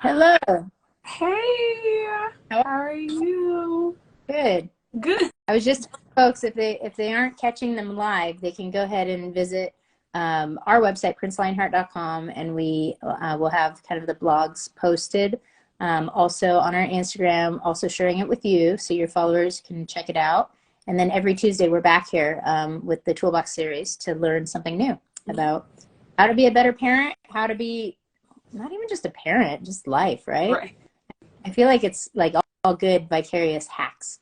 Hello. Hey, How how are you? good. Good. I was just telling folks if they aren't catching them live, they can go ahead and visit our website, princelionheart.com, and we will have kind of the blogs posted. Also on our Instagram, also sharing it with you so your followers can check it out. And then every Tuesday we're back here with the Toolbox series to learn something new about how to be a better parent, how to be not even just a parent, just life, right? Right. I feel like it's like all good vicarious hacks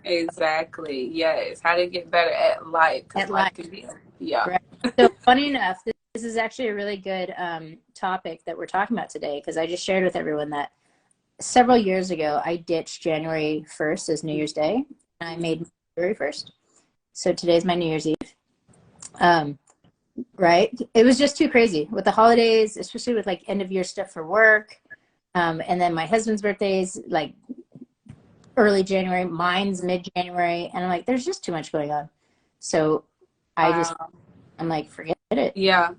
Exactly. Yes. How to get better at life because at life. life can be, yeah. Right. So funny enough, this is actually a really good topic that we're talking about today because I just shared with everyone that several years ago I ditched January 1st as New Year's Day and I made February 1st. So today's my New Year's Eve. Right? It was just too crazy with the holidays, especially with like end of year stuff for work. And then my husband's birthday's like early January, mine's mid-January, and I'm like, there's just too much going on. So Wow. I'm like, forget it. Yeah.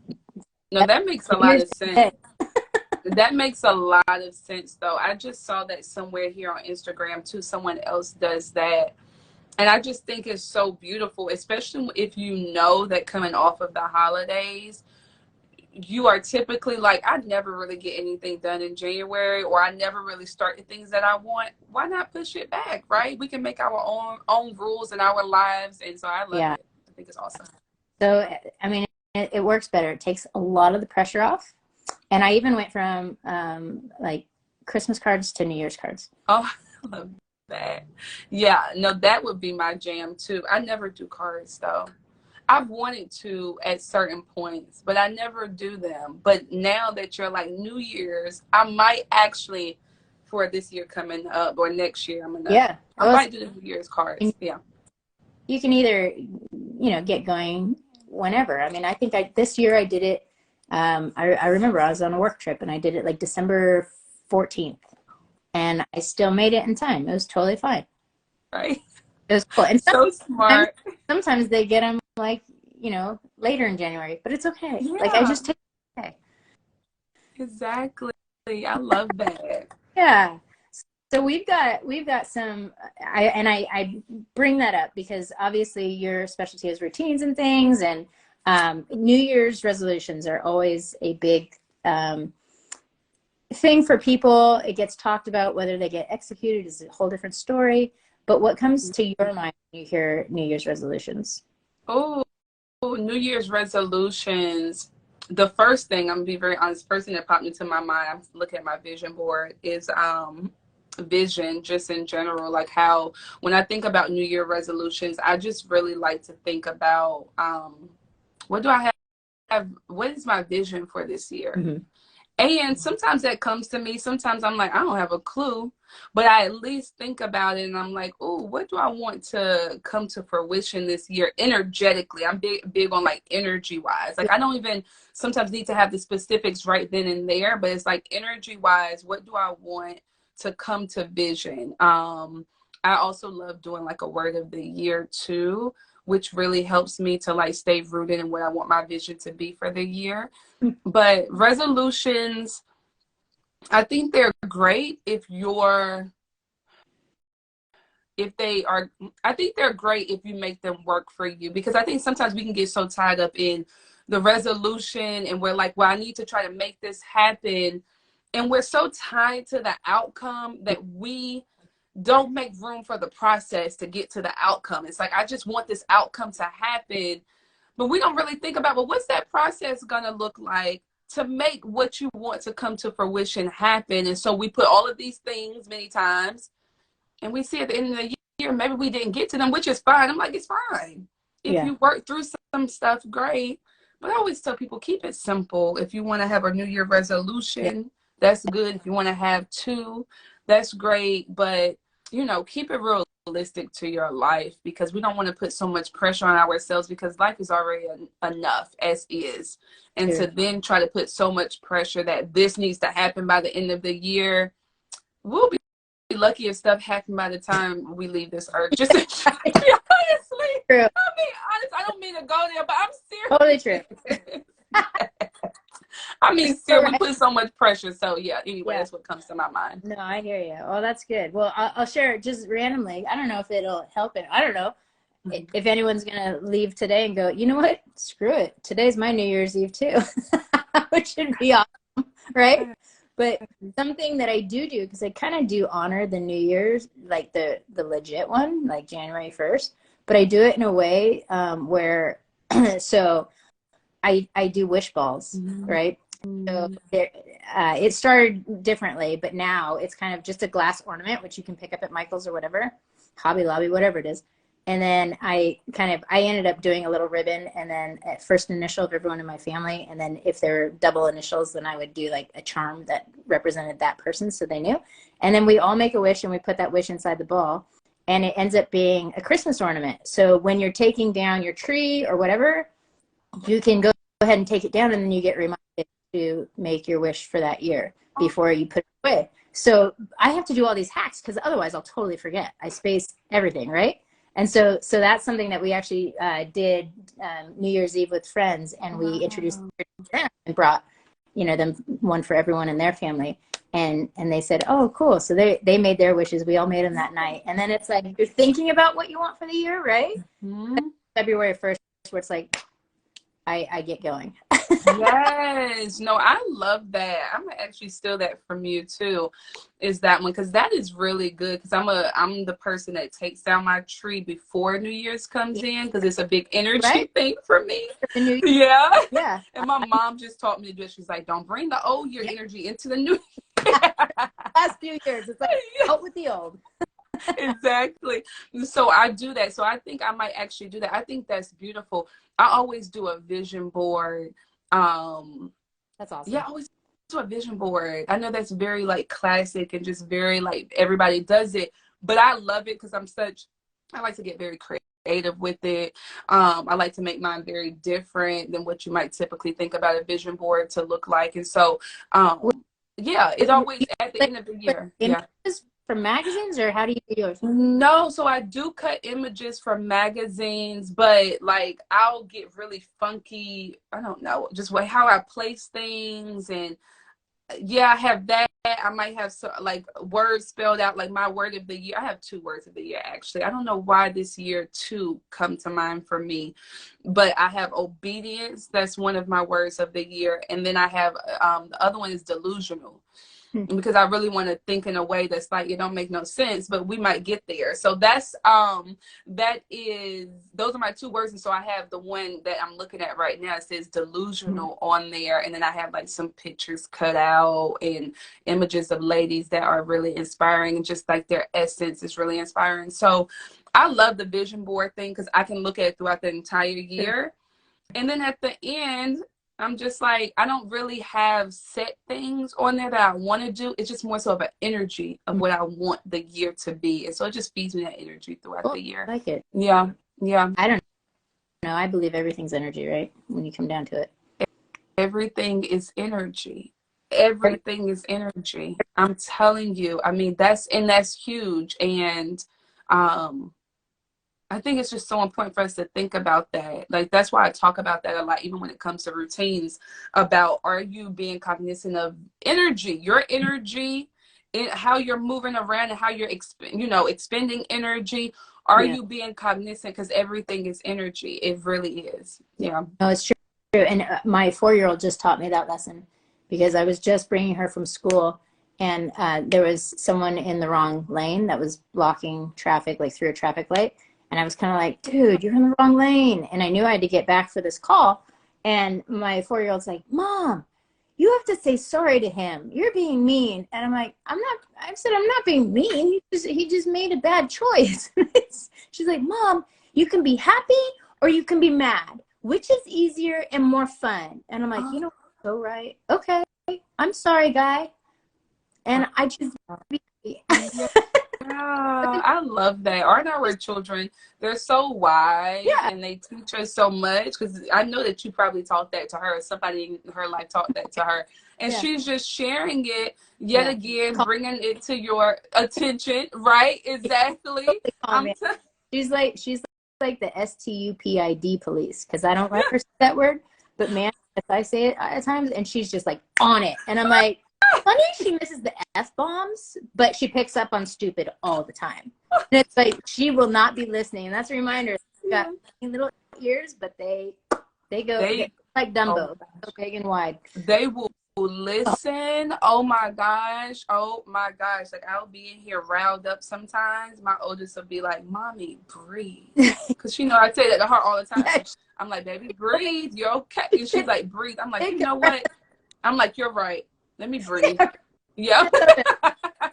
No, That's that makes a New lot Year's of sense. Day. That makes a lot of sense, though. I just saw that somewhere here on Instagram, too. Someone else does that. And I just think it's so beautiful, especially if you know that coming off of the holidays, you are typically like, I never really get anything done in January, or I never really start the things that I want. Why not push it back, right? We can make our own rules in our lives, and so I love Yeah. it. I think it's awesome. So, I mean, it works better. It takes a lot of the pressure off. And I even went from like Christmas cards to New Year's cards. Oh, I love that. Yeah, no, that would be my jam too. I never do cards though. I've wanted to at certain points, but I never do them. But now that you're like New Year's, I might actually, for this year coming up or next year, Yeah. I might do the New Year's cards. Yeah. You can either, get going whenever. I mean, I think this year I did it. I remember I was on a work trip and I did it like December 14th and I still made it in time. It was totally fine. Right. It was cool. And So sometimes, smart. sometimes they get them like, later in January, but it's okay. Like I Yeah, just take it okay. exactly. I love that. Yeah. So we've got some I bring that up because obviously your specialty is routines and things and New Year's resolutions are always a big thing for people. It gets talked about whether they get executed is a whole different story. But what comes to your mind when you hear New Year's resolutions? Oh, New Year's resolutions. The first thing, I'm gonna be very honest, first thing that popped into my mind, I'm looking at my vision board, is vision just in general. Like how when I think about New Year resolutions, I just really like to think about what do I have, what is my vision for this year? Mm-hmm. And sometimes that comes to me. Sometimes I'm like, I don't have a clue, but I at least think about it and I'm like, oh, what do I want to come to fruition this year energetically? I'm big on like energy wise. Like I don't even sometimes need to have the specifics right then and there, but it's like energy wise, what do I want to come to vision? I also love doing like a word of the year too, which really helps me to like stay rooted in what I want my vision to be for the year. But resolutions, I think they're great if they are, I think they're great if you make them work for you, because I think sometimes we can get so tied up in the resolution and we're like, well, I need to try to make this happen. And we're so tied to the outcome that we don't make room for the process to get to the outcome. It's like, I just want this outcome to happen. But we don't really think about, well, what's that process going to look like to make what you want to come to fruition happen? And so we put all of these things many times and we see at the end of the year, maybe we didn't get to them, which is fine. I'm like, it's fine. If Yeah. you work through some stuff, great. But I always tell people, keep it simple. If you want to have a New Year Yeah. resolution, that's good. If you want to have two, that's great. But, keep it realistic to your life, because we don't want to put so much pressure on ourselves, because life is already enough as is. And to True. then try to put so much pressure that this needs to happen by the end of the year, we'll be lucky if stuff happened by the time we leave this earth. Just honestly, True. I mean, honest, I don't mean to go there, but I'm Totally true. serious. I mean, So, still, we put so much pressure. So yeah, anyway, yeah. that's what comes to my mind. No, I hear you. Oh, that's good. Well, I'll share it just randomly. I don't know if it'll help it. I don't know if anyone's gonna leave today and go, you know what? Screw it. Today's my New Year's Eve too, which would be awesome, right? But something that I do because I kind of do honor the New Year's, like the legit one, like January 1st. But I do it in a way where, so I do wish balls, right? So it started differently, but now it's kind of just a glass ornament, which you can pick up at Michael's or whatever, Hobby Lobby, whatever it is. And then I ended up doing a little ribbon and then at first initial of everyone in my family. And then if they're double initials, then I would do like a charm that represented that person so they knew. And then we all make a wish and we put that wish inside the ball. And it ends up being a Christmas ornament. So when you're taking down your tree or whatever, you can go ahead and take it down and then you get reminded to make your wish for that year before you put it away. So I have to do all these hacks because otherwise I'll totally forget. I space everything, right? And so that's something that we actually did New Year's Eve with friends, and we introduced them and brought, them one for everyone in their family. And they said, oh, cool. So they made their wishes. We all made them that night. And then it's like, you're thinking about what you want for the year, right? February 1st, where it's like, I get going. Yes. No, I love that. I'm gonna actually steal that from you too, is that one, because that is really good, because I'm the person that takes down my tree before New Year's comes in, because it's a big energy thing for me. Yeah. And my mom just taught me to do it. She's like, don't bring the old year energy into the new year. Last few years, it's like out with the old. Exactly. So I do that. So I think I might actually do that. I think that's beautiful. I always do a vision board. That's awesome. Yeah, I always do a vision board. I know that's very like classic and just very like everybody does it, but I love it because I like to get very creative with it. I like to make mine very different than what you might typically think about a vision board to look like. And so, yeah, it's always at the end of the year. Yeah. From magazines, or how do you do yours? No, so I do cut images from magazines, but like I'll get really funky. I don't know, just how I place things, and yeah, I have that. I might have like words spelled out, like my word of the year. I have 2 words of the year actually. I don't know why this year 2 come to mind for me, but I have obedience. That's one of my words of the year, and then I have the other one is delusional. Because I really want to think in a way that's like, it don't make no sense, but we might get there. So those are my 2 words. And so I have the one that I'm looking at right now. It says delusional on there. And then I have like some pictures cut out and images of ladies that are really inspiring, and just like their essence is really inspiring. So I love the vision board thing because I can look at it throughout the entire year. And then at the end, I'm just like, I don't really have set things on there that I want to do. It's just more so of an energy of what I want the year to be. And so it just feeds me that energy throughout the year. I like it. Yeah. Yeah. I don't know. I believe everything's energy, right? When you come down to it. Everything is energy. Everything is energy. I'm telling you. I mean, that's huge. And, I think it's just so important for us to think about that. Like, that's why I talk about that a lot, even when it comes to routines, about, are you being cognizant of energy, your energy, how you're moving around and how you're, expending energy. Are you being cognizant? Because everything is energy. It really is. Yeah. No, it's true. And my 4-year-old just taught me that lesson, because I was just bringing her from school, and there was someone in the wrong lane that was blocking traffic, like through a traffic light. And I was kind of like, dude, you're in the wrong lane. And I knew I had to get back for this call. And my 4-year-old's like, Mom, you have to say sorry to him. You're being mean. And I'm like, I'm not being mean. He just made a bad choice. She's like, Mom, you can be happy or you can be mad. Which is easier and more fun? And I'm like, you know, so right. Okay. I'm sorry, guy. And I just I love that. Aren't our children, they're so wise, and they teach us so much, because I know that you probably taught that to her. Somebody in her life taught that to her, and she's just sharing it yet again, bringing it to your attention, right? Exactly. She's like the STUPID police, because I don't ever say that word, but man, as I say it at times, and she's just like on it. And I'm like, funny she misses the F-bombs, but she picks up on stupid all the time. And it's like, she will not be listening. And that's a reminder. She's got little ears, but they like Dumbo, so big and wide. They will listen. Oh my gosh. Oh my gosh. Like, I'll be in here riled up sometimes. My oldest will be like, Mommy, breathe. Because she know I say that to her all the time. I'm like, baby, breathe. You're okay. And she's like, breathe. I'm like, you know what? I'm like, you're right. Let me breathe. Yeah.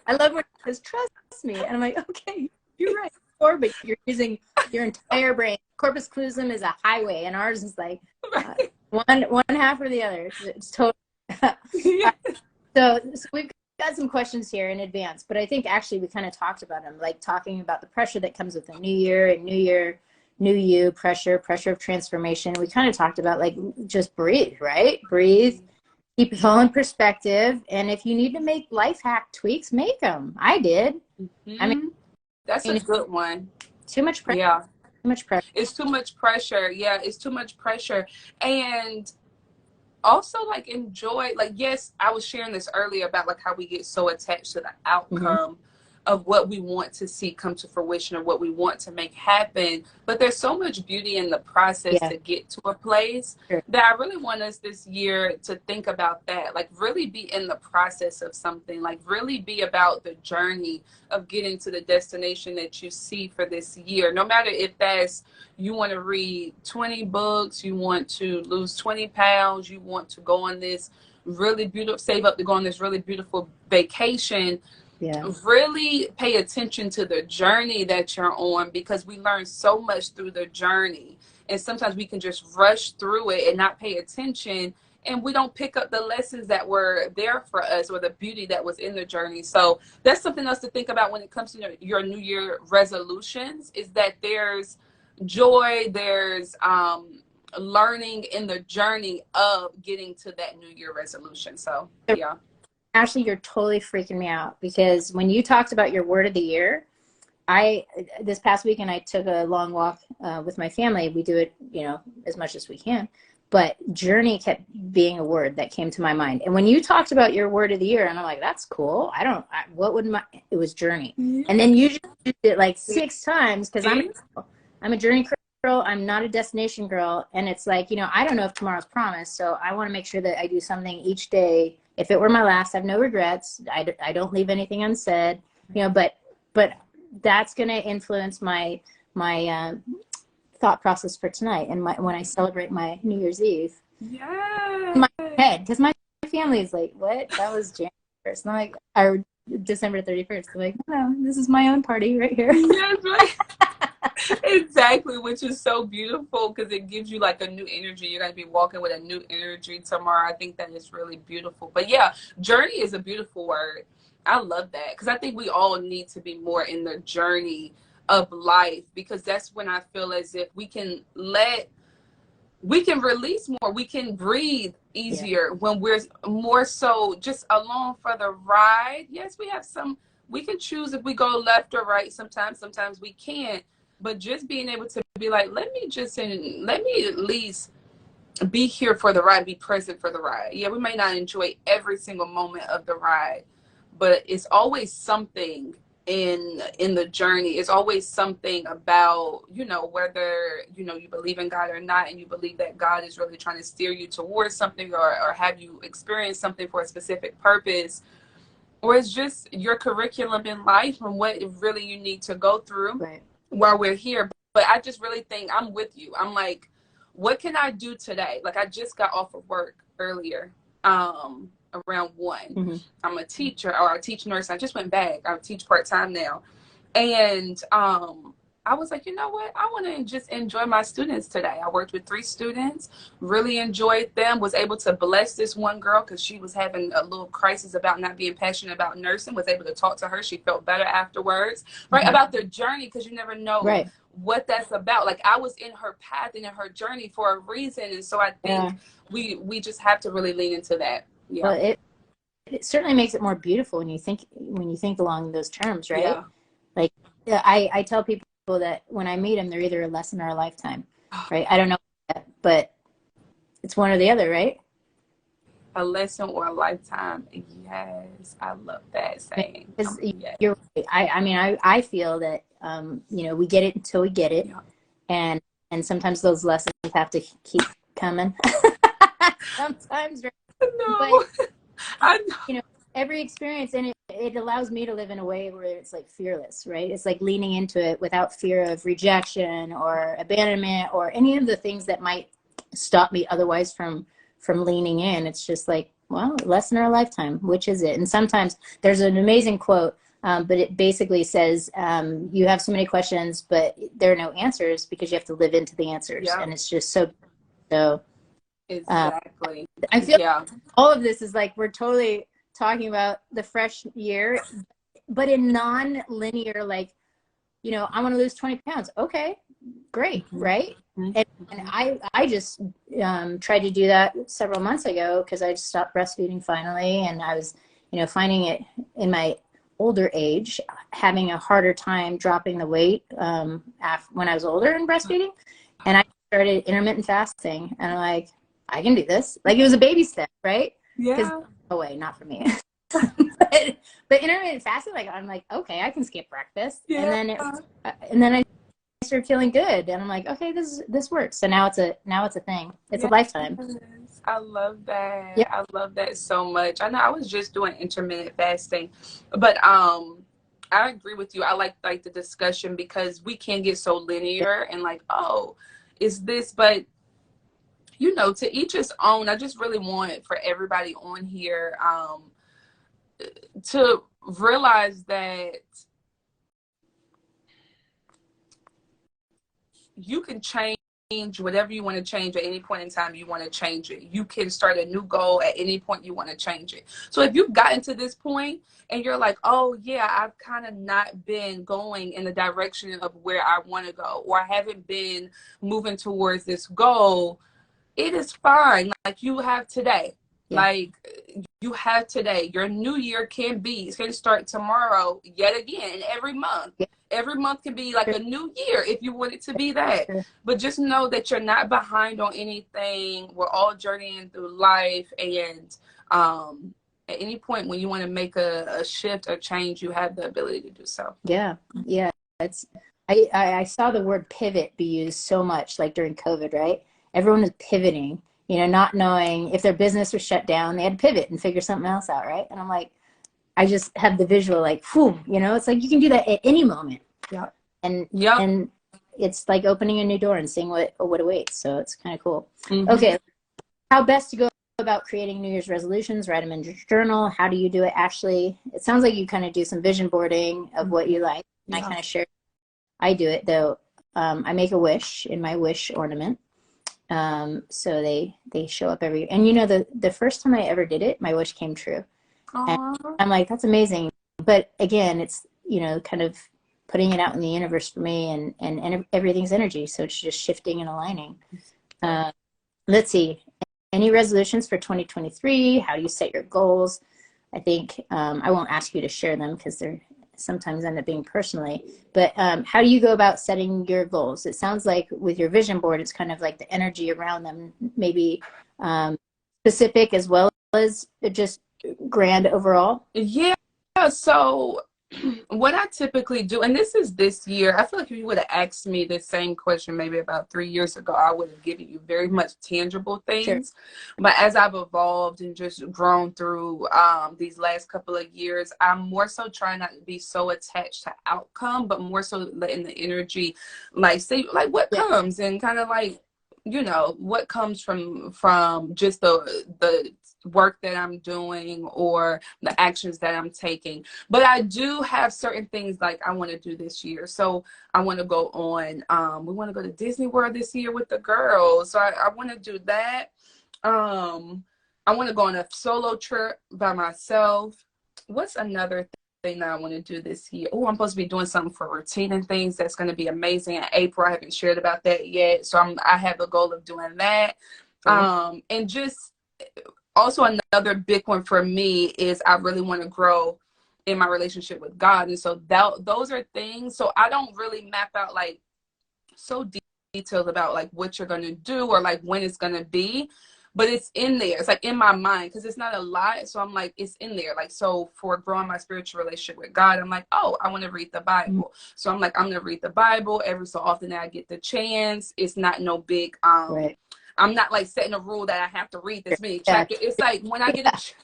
I love when she says, trust me. And I'm like, okay, you're right. But you're using your entire brain. Corpus callosum is a highway, and ours is like one half or the other. It's totally. So we've got some questions here in advance, but I think actually we kind of talked about them, like talking about the pressure that comes with the new year and new you, pressure of transformation. We kind of talked about like just breathe, right? Breathe, keep it all in perspective, and if you need to make life hack tweaks, make them. I did. I mean, that's a good one. Too much pressure. Yeah. Too much pressure. It's too much pressure. Yeah, it's too much pressure. And also, like, enjoy, like, yes, I was sharing this earlier about like how we get so attached to the outcome of what we want to see come to fruition or what we want to make happen. But there's so much beauty in the process to get to a place that I really want us this year to think about that. Like, really be in the process of something, like really be about the journey of getting to the destination that you see for this year. No matter if that's, you want to read 20 books, you want to lose 20 pounds, you want to go on this really beautiful, save up to go on this really beautiful vacation. Really pay attention to the journey that you're on, because we learn so much through the journey. And sometimes we can just rush through it and not pay attention, and we don't pick up the lessons that were there for us or the beauty that was in the journey. So that's something else to think about when it comes to your New Year resolutions, is that there's joy, there's learning in the journey of getting to that New Year resolution. So yeah. Ashley, you're totally freaking me out, because when you talked about your word of the year, this past weekend I took a long walk with my family. We do it, as much as we can, but journey kept being a word that came to my mind. And when you talked about your word of the year, and I'm like, that's cool. It was journey. And then you just did it like 6 times, because I'm a journey girl. I'm not a destination girl. And it's like, I don't know if tomorrow's promised. So I want to make sure that I do something each day. If it were my last, I have no regrets. I don't leave anything unsaid, but that's going to influence my thought process for tonight and when I celebrate my New Year's Eve. Yeah. In my head, because my family is like, what? That was January 1st. And I'm like, or December 31st. I'm like, no, this is my own party right here. Yes, right. Exactly, which is so beautiful, because it gives you like a new energy. You're going to be walking with a new energy tomorrow. I think that is really beautiful. But yeah, journey is a beautiful word. I love that, because I think we all need to be more in the journey of life, because that's when I feel as if we can release more, we can breathe easier when we're more so just along for the ride. Yes, we can choose if we go left or right sometimes we can't. But just being able to be like, let me at least be here for the ride, be present for the ride. Yeah, we may not enjoy every single moment of the ride, but it's always something in the journey. It's always something about, whether, you believe in God or not, and you believe that God is really trying to steer you towards something or have you experience something for a specific purpose, or it's just your curriculum in life and what really you need to go through while we're here. But I just really think I'm with you. I'm like, what can I do today? Like, I just got off of work earlier, around 1. I'm a teacher, or I teach nurse. I just went back. I teach part-time now. And I was like, you know what? I want to just enjoy my students today. I worked with 3 students, really enjoyed them, was able to bless this one girl because she was having a little crisis about not being passionate about nursing, was able to talk to her. She felt better afterwards, right? About the journey, because you never know what that's about. Like, I was in her path and in her journey for a reason. And so I think we just have to really lean into that. Yeah. Well, it certainly makes it more beautiful when you think along those terms, right? Yeah. Like, I tell people that when I meet them, they're either a lesson or a lifetime, right? I don't know, but it's one or the other, right? A lesson or a lifetime. Yes, I love that saying. Because Yes. you're right. I mean, I feel that, you know, we get it until we get it. Yeah. And sometimes those lessons have to keep coming. Sometimes, right? But, No, I know. you know, every experience, and it allows me to live in a way where it's like fearless, right? It's like leaning into it without fear of rejection or abandonment or any of the things that might stop me otherwise from leaning in. It's just like, well, lesson or a lifetime, which is it? And sometimes there's an amazing quote, but it basically says, you have so many questions, but there are no answers because you have to live into the answers. Yeah, And it's just so, um, exactly. I feel Yeah. all of this is like we're totally talking about the fresh year, but in non-linear, like, you know, I want to lose 20 pounds. Okay, great, right? And I just tried to do that several months ago because I just stopped breastfeeding finally, and I was, you know, finding it in my older age, having a harder time dropping the weight when I was older and breastfeeding, and I started intermittent fasting, and I'm like, I can do this. Like it was a baby step, right? Because Yeah. no way, not for me. but intermittent fasting, like I'm like, okay, I can skip breakfast, Yeah. and then I started feeling good, and I'm like, okay, this works. So now it's a thing. It's a Yes. lifetime. I love that. Yep. I love that so much. I know I was just doing intermittent fasting, but I agree with you. I like the discussion because we can get so linear and like, oh, is this, but you know, to each his own. I just really want for everybody on here to realize that you can change whatever you want to change at any point in time you want to change it. You can start a new goal at any point you want to change it. So if you've gotten to this point and you're like, oh yeah, I've kind of not been going in the direction of where I want to go, or I haven't been moving towards this goal, it is fine. Like you have today. Yeah. Like you have today. Your new year can start tomorrow yet again, and every month. Yeah. Every month can be like Sure. a new year if you want it to be that. Sure. But just know that you're not behind on anything. We're all journeying through life, and at any point when you want to make a shift or change, you have the ability to do so. Yeah. Yeah. It's I saw the word pivot be used so much, like during COVID, right? Everyone was pivoting, you know, not knowing if their business was shut down, they had to pivot and figure something else out, right? And I'm like, I just have the visual, like, whew, you know, it's like you can do that at any moment. Yeah. And Yep. and it's like opening a new door and seeing what awaits. So it's kind of cool. Mm-hmm. Okay, how best to go about creating New Year's resolutions? Write them in your journal. How do you do it, Ashley? It sounds like you kind of do some vision boarding of what you like. And I kind of share. I do it though. I make a wish in my wish ornament. So they show up every, and you know, the first time I ever did it, my wish came true. And I'm like, that's amazing. But again, it's, you know, kind of putting it out in the universe for me, and everything's energy. So it's just shifting and aligning. Let's see. Any resolutions for 2023? How do you set your goals? I think I won't ask you to share them because they're sometimes end up being personally. But how do you go about setting your goals? It sounds like with your vision board, it's kind of like the energy around them, maybe specific as well as just grand overall. Yeah. So what I typically do, and this year, I feel like if you would have asked me the same question maybe about 3 years ago, I would have given you very much tangible things. Sure. But as I've evolved and just grown through these last couple of years, I'm more so trying not to be so attached to outcome, but more so letting the energy, like, say, like what comes, and kind of like, you know, what comes from just the work that I'm doing or the actions that I'm taking. But I do have certain things like I want to do this year. So I want to go on, we want to go to Disney World this year with the girls. So I want to do that. I want to go on a solo trip by myself. What's another thing that I want to do this year? Oh, I'm supposed to be doing something for routine and things that's going to be amazing in April. I haven't shared about that yet. So I have the goal of doing that. And just also another big one for me is I really want to grow in my relationship with God. And so those are things. So I don't really map out like so details about like what you're going to do or like when it's going to be, but it's in there. It's like in my mind because it's not a lot. So I'm like, it's in there. Like, so for growing my spiritual relationship with God, I'm like, oh, I want to read the Bible. So I'm like, I'm going to read the Bible every so often that I get the chance. It's not no big, Right. I'm not like setting a rule that I have to read this many chapters. It's like when I get a chance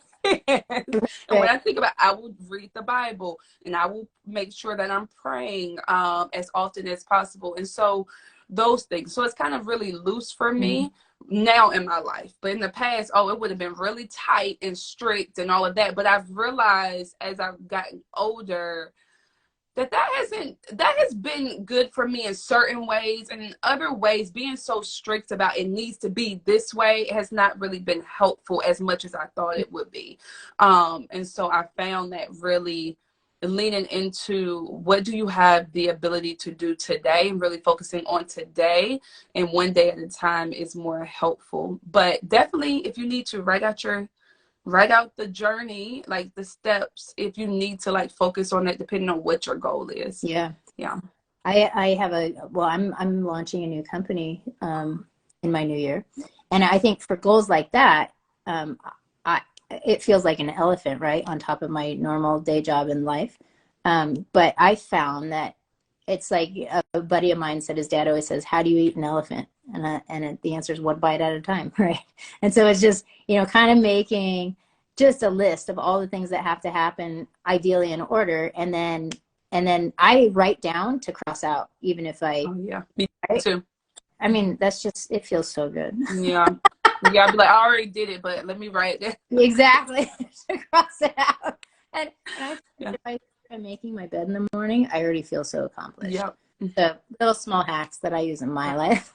and when I think about it, I will read the Bible and I will make sure that I'm praying as often as possible. And so those things. So it's kind of really loose for me now in my life. But in the past, oh, it would have been really tight and strict and all of that. But I've realized as I've gotten older that has been good for me in certain ways, and in other ways being so strict about it needs to be this way has not really been helpful as much as I thought it would be. And so I found that really leaning into what do you have the ability to do today and really focusing on today and one day at a time is more helpful. But definitely if you need to write out the journey, like the steps, if you need to like focus on it, depending on what your goal is. Yeah. Yeah. I have I'm launching a new company in my new year. And I think for goals like that, it feels like an elephant, right, on top of my normal day job in life. But I found that it's like a buddy of mine said, his dad always says, how do you eat an elephant? And the answer is one bite at a time, right? And so it's just, kind of making just a list of all the things that have to happen, ideally in order, and then I write down to cross out, even if I. Oh yeah, me too. I mean, that's just, it feels so good. Yeah, yeah. I'd be like, I already did it, but let me write it. Exactly, to cross it out. And if I'm making my bed in the morning, I already feel so accomplished. Yep. So little small hacks that I use in my life.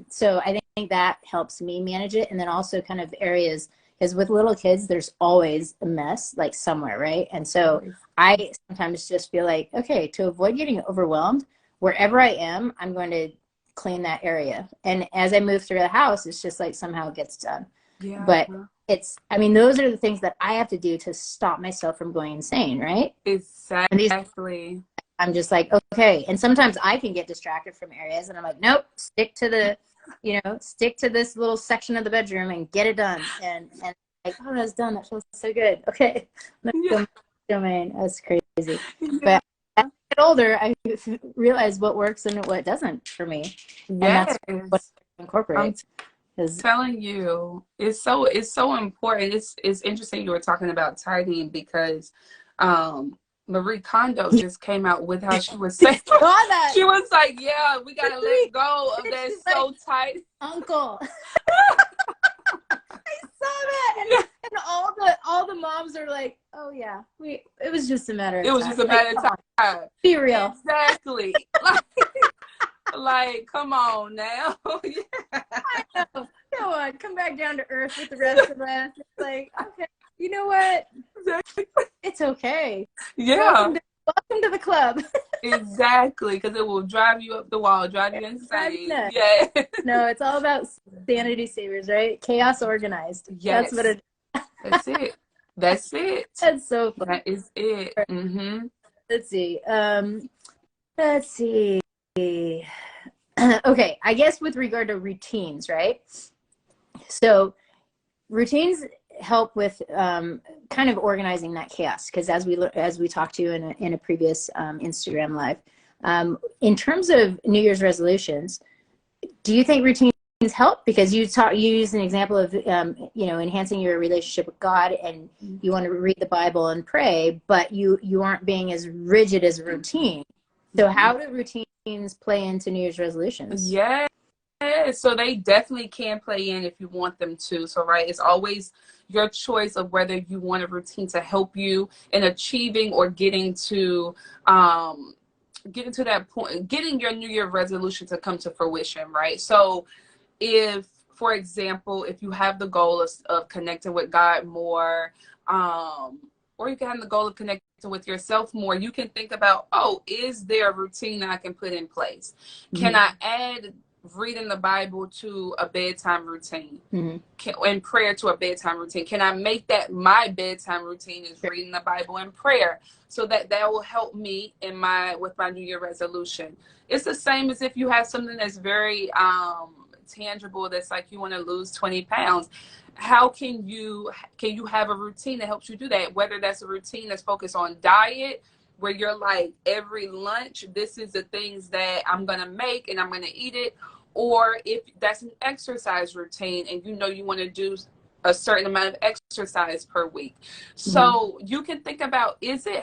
So I think that helps me manage it. And then also kind of areas, because with little kids, there's always a mess, like somewhere, right? And so I sometimes just feel like, okay, to avoid getting overwhelmed, wherever I am, I'm going to clean that area. And as I move through the house, it's just like somehow it gets done. Yeah. But those are the things that I have to do to stop myself from going insane, right? Exactly. I'm just like, okay. And sometimes I can get distracted from areas and I'm like, nope, stick to this little section of the bedroom and get it done. And like, oh, that's done. That feels so good. Okay. Let's go to my domain. That's crazy. Yeah. But as I get older, I realize what works and what doesn't for me. And that's what I incorporate. I'm telling you, it's so important. It's interesting you were talking about tidying because Marie Kondo just came out with how she was saying she was like, yeah, we gotta let go of that. She's so like, tight, uncle. I saw that, and all the moms are like, oh yeah, it was just a matter of time. It was just a matter of time. Be real. Exactly. Like, come on now. I know. Come on, come back down to earth with the rest of us. It's like, okay, you know what? Exactly. It's okay. Yeah. Welcome to the club. Exactly, because it will drive you up the wall, drive you insane. Yeah. No, it's all about sanity savers, right? Chaos organized. Yes. That's what it is. That's it. That's it. That's so fun. That is it. Mm-hmm. Let's see. Okay, I guess with regard to routines, right? So routines help with kind of organizing that chaos, because as we talked to in a previous Instagram live, in terms of New Year's resolutions, do you think routines help? Because you use an example of enhancing your relationship with God, and you want to read the Bible and pray, but you aren't being as rigid as a routine. So how do routines play into New Year's resolutions? Yeah, so they definitely can play in if you want them to. So, right, it's always your choice of whether you want a routine to help you in achieving or getting to that point, getting your New Year resolution to come to fruition, right? So if, for example, if you have the goal of connecting with God more, or you can have the goal of connecting with yourself more, you can think about, oh, is there a routine that I can put in place? Can I add reading the Bible to a bedtime routine? Mm-hmm. And prayer to a bedtime routine? Can I make that my bedtime routine is Sure. reading the Bible and prayer, so that will help me in my with my New Year resolution? It's the same as if you have something that's very tangible, that's like you want to lose 20 pounds. How can you have a routine that helps you do that? Whether that's a routine that's focused on diet, where you're like, every lunch, this is the things that I'm gonna make and I'm gonna eat it, or if that's an exercise routine and you know you want to do a certain amount of exercise per week. Mm-hmm. So you can think about, is a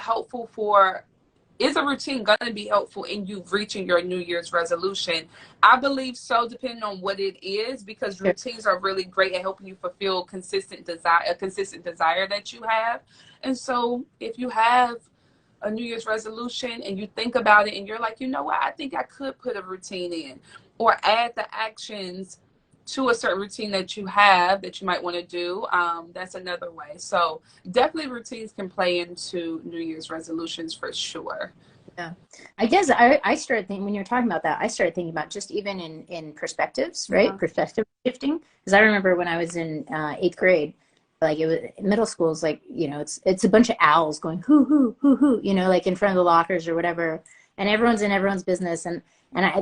routine going to be helpful in you reaching your New Year's resolution? I believe so, depending on what it is, because Sure. routines are really great at helping you fulfill a consistent desire that you have. And so if you have a New Year's resolution and you think about it and you're like, you know what, I think I could put a routine in, or add the actions to a certain routine that you have that you might want to do, that's another way. So definitely routines can play into New Year's resolutions for sure. Yeah. I guess I started thinking, when you're talking about that, I started thinking about just even in perspectives, right? Uh-huh. Perspective shifting. Because I remember when I was in eighth grade, like it was middle school is like, it's a bunch of owls going hoo, like in front of the lockers or whatever. And everyone's in everyone's business. And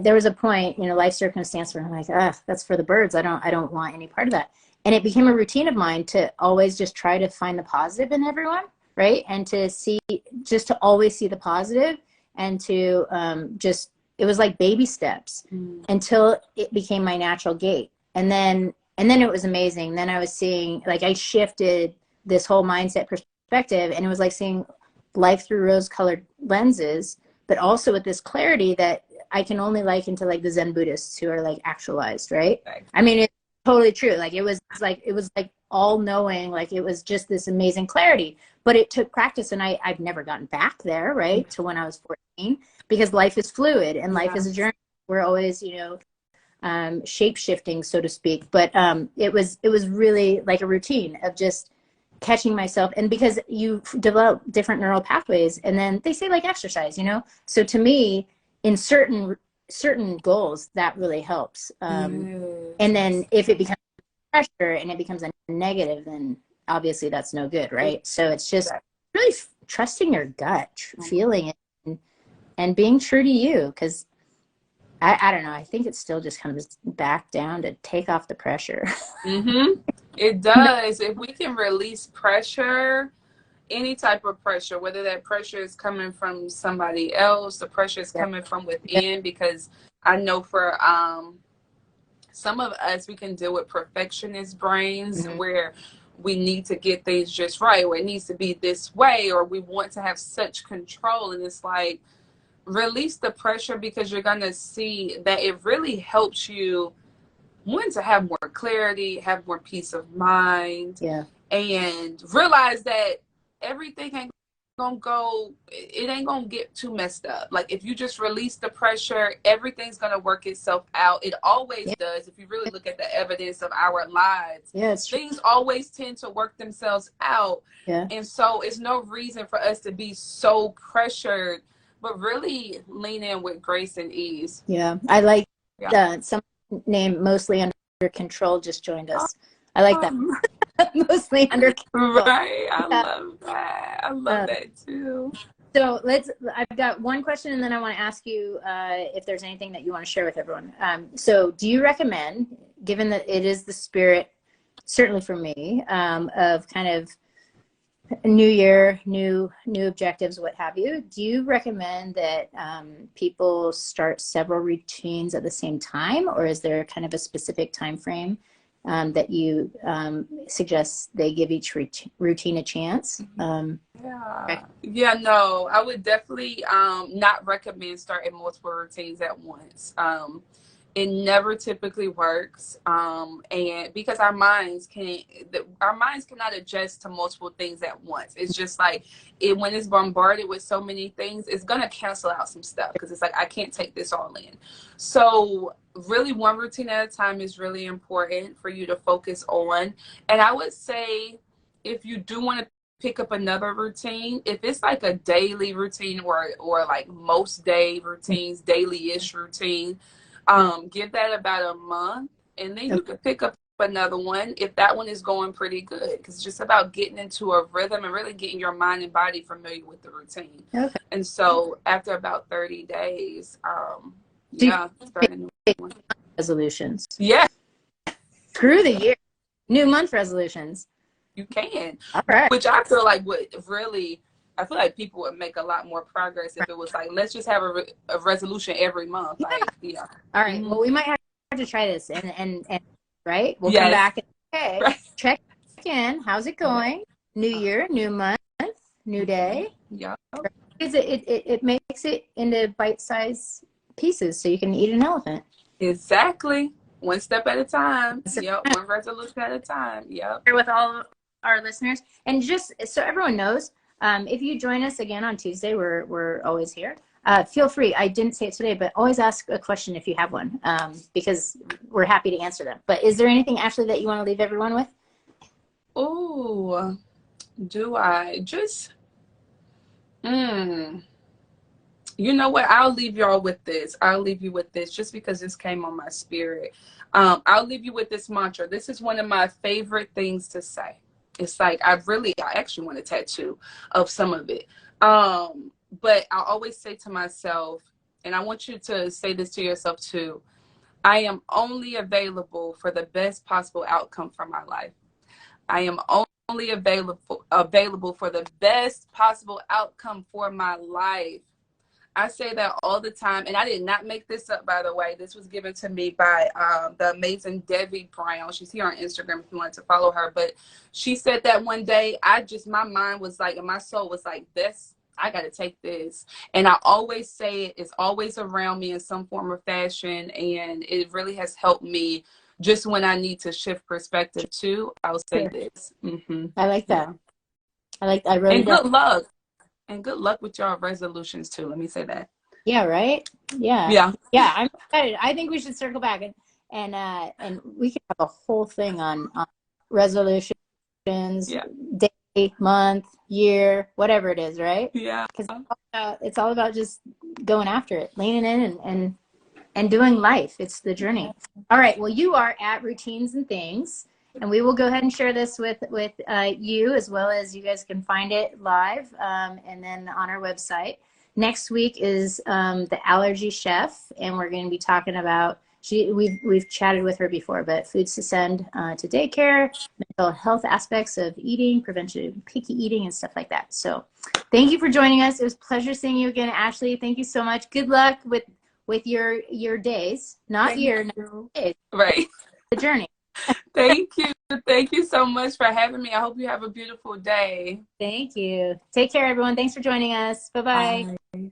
there was a point, life circumstance where I'm like, that's for the birds. I don't want any part of that. And it became a routine of mine to always just try to find the positive in everyone, right? And just to always see the positive, and to it was like baby steps until it became my natural gait. And then it was amazing. Then I was seeing, like, I shifted this whole mindset perspective, and it was like seeing life through rose-colored lenses, but also with this clarity that I can only liken to like the Zen Buddhists who are like actualized, right? Okay. I mean, it's totally true. Like it was like all knowing, like it was just this amazing clarity. But it took practice, and I've never gotten back there, right, to when I was 14, because life is fluid and life is a journey. We're always, shape shifting, so to speak. But it was really like a routine of just catching myself, and because you develop different neural pathways, and then they say like exercise, so to me, in certain goals, that really helps. And then if it becomes pressure and it becomes a negative, then obviously that's no good, right? So it's just really trusting your gut, feeling it, and being true to you, because I don't know, I think it still just comes back down to take off the pressure. Mm-hmm. It does. If we can release pressure, any type of pressure, whether that pressure is coming from somebody else, the pressure is Yeah. coming from within, because I know for some of us, we can deal with perfectionist brains, Mm-hmm. where we need to get things just right, or it needs to be this way, or we want to have such control. And it's like, release the pressure, because you're going to see that it really helps you, one, to have more clarity, have more peace of mind, Yeah. and realize that everything ain't gonna go, it ain't gonna get too messed up. Like, if you just release the pressure, everything's gonna work itself out. It always Yeah. does. If you really look at the evidence of our lives, Yeah, it's true. things always tend to work themselves out. Yeah. And so it's no reason for us to be so pressured, but really lean in with grace and ease. Yeah. I like Yeah. some name Mostly Under Control just joined us. I like that. Mostly Under Control. Right. I Yeah. love that. I love that too. So I've got one question, and then I want to ask you if there's anything that you want to share with everyone. So do you recommend, given that it is the spirit, certainly for me, of kind of new year, new objectives, what have you, do you recommend that people start several routines at the same time, or is there kind of a specific time frame that you suggest they give each routine a chance? Yeah, no, I would definitely not recommend starting multiple routines at once. It never typically works, and because our minds cannot adjust to multiple things at once. It's just like, when it's bombarded with so many things, it's gonna cancel out some stuff, because it's like, I can't take this all in. So really, one routine at a time is really important for you to focus on. And I would say, if you do want to pick up another routine, if it's like a daily routine, or like most day routines, daily-ish routine, Give that about a month, and then you can pick up another one if that one is going pretty good, because it's just about getting into a rhythm and really getting your mind and body familiar with the routine. Okay. And so after about 30 days, So you yeah, start a new one. resolutions. Yeah, Screw the year. New month resolutions. you can. All right. Which I feel like would really, I feel like people would make a lot more progress if it was like, let's just have a resolution every month. Yeah. Like, yeah. All right. Well, we might have to try this, and right. We'll Yes. come back and okay, Right. check in. How's it going? New year, new month, new day. Yeah. Because it makes it into bite-sized pieces, so you can eat an elephant. Exactly. One step at a time. Yep. One resolution at a time. Yep. With all of our listeners, and just so everyone knows, if you join us again on Tuesday, we're always here. Feel free. I didn't say it today, but always ask a question if you have one, because we're happy to answer them. But is there anything, Ashley, that you want to leave everyone with? Oh, do I just? You know what? I'll leave y'all with this. I'll leave you with this just because this came on my spirit. I'll leave you with this mantra. This is one of my favorite things to say. It's like I actually want a tattoo of some of it. But I always say to myself, and I want you to say this to yourself too, I am only available for the best possible outcome for my life. I am only available for the best possible outcome for my life. I say that all the time, and I did not make this up, by the way. This was given to me by the amazing Debbie Brown. She's here on Instagram if you want to follow her. But she said that one day, my mind was like, and my soul was like, I got to take this. And I always say it's always around me in some form or fashion. And it really has helped me just when I need to shift perspective too. I'll say this. I like that. I wrote it down. Good luck. And good luck with your resolutions too. Let me say that. Yeah, right? Yeah. I'm excited. I think we should circle back and we can have a whole thing on resolutions, day, month, year, whatever it is, right? Yeah. Because it's all about just going after it, leaning in and doing life. It's the journey. All right. Well, you are at Routines and Things. And we will go ahead and share this with you, as well as you guys can find it live and then on our website. Next week is the Allergy Chef, and we're going to be talking about, we've chatted with her before, but foods to send to daycare, mental health aspects of eating, prevention of picky eating, and stuff like that. So thank you for joining us. It was a pleasure seeing you again, Ashley. Thank you so much. Good luck with your days, not days. Right. The journey. Thank you. Thank you so much for having me. I hope you have a beautiful day. Thank you. Take care, everyone. Thanks for joining us. Bye-bye. Bye.